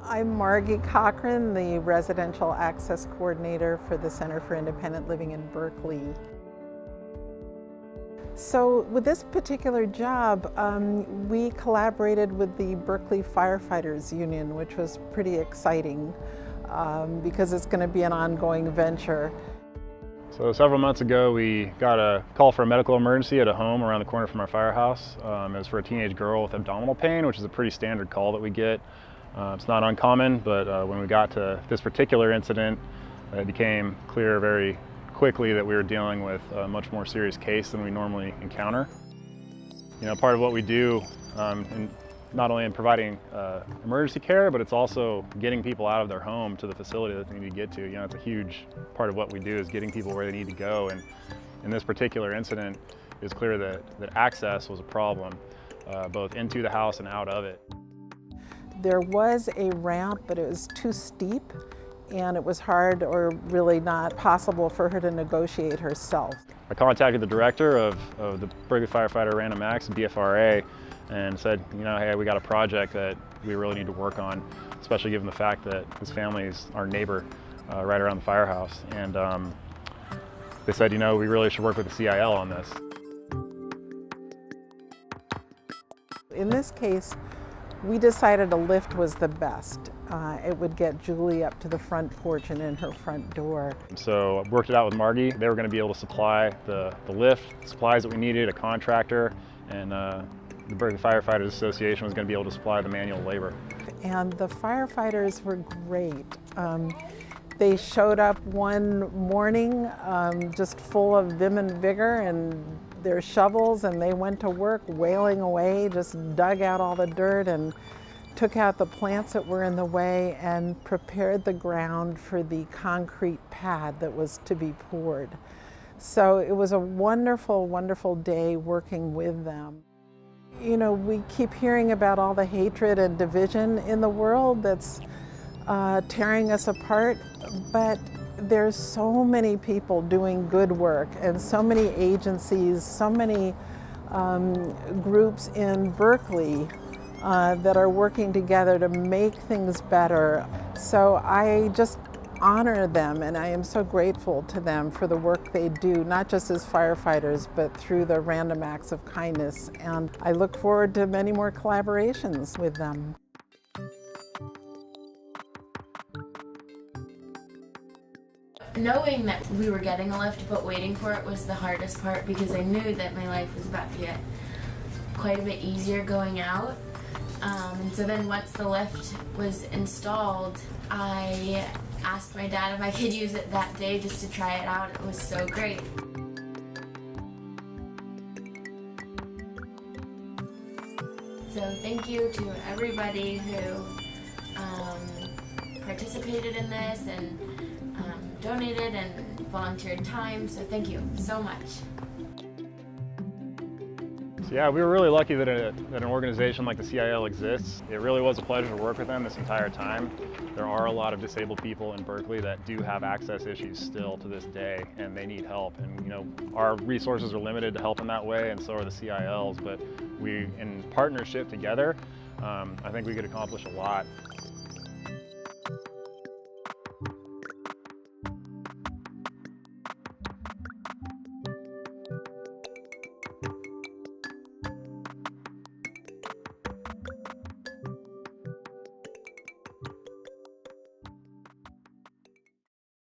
I'm Margie Cochran, the Residential Access Coordinator for the Center for Independent Living in Berkeley. So with this particular job, we collaborated with the Berkeley Fire Fighters Union, which was pretty exciting because it's going to be an ongoing venture. So several months ago, we got a call for a medical emergency at a home around the corner from our firehouse. It was for a teenage girl with abdominal pain, which is a pretty standard call that we get. It's not uncommon, but when we got to this particular incident, it became clear very quickly that we were dealing with a much more serious case than we normally encounter. You know, part of what we do, not only in providing emergency care, but it's also getting people out of their home to the facility that they need to get to. You know, it's a huge part of what we do is getting people where they need to go. And in this particular incident, it's clear that access was a problem, both into the house and out of it. There was a ramp, but it was too steep, and it was hard or really not possible for her to negotiate herself. I contacted the director of the Berkeley Firefighter Random Acts, BFRA, and said, you know, hey, we got a project that we really need to work on, especially given the fact that this family is our neighbor right around the firehouse. And they said, you know, we really should work with the CIL on this. In this case, we decided a lift was the best. It would get Julie up to the front porch and in her front door. So I worked it out with Margie. They were going to be able to supply the lift, supplies that we needed, a contractor, and the Berkeley Fire Fighters Association was going to be able to supply the manual labor. And the firefighters were great. They showed up one morning just full of vim and vigor and their shovels, and they went to work wailing away, just dug out all the dirt and took out the plants that were in the way and prepared the ground for the concrete pad that was to be poured. So it was a wonderful, wonderful day working with them. You know, we keep hearing about all the hatred and division in the world that's tearing us apart, but there's so many people doing good work and so many agencies, so many groups in Berkeley that are working together to make things better. So I just honor them, and I am so grateful to them for the work they do, not just as firefighters, but through the random acts of kindness. And I look forward to many more collaborations with them. Knowing that we were getting a lift but waiting for it was the hardest part, because I knew that my life was about to get quite a bit easier going out. And so then once the lift was installed, I asked my dad if I could use it that day just to try it out. It was so great. So thank you to everybody who participated in this and donated and volunteered time, so thank you so much. So yeah, we were really lucky that an organization like the CIL exists. It really was a pleasure to work with them this entire time. There are a lot of disabled people in Berkeley that do have access issues still to this day, and they need help. And you know, our resources are limited to help in that way, and so are the CILs, but we, in partnership together, I think we could accomplish a lot.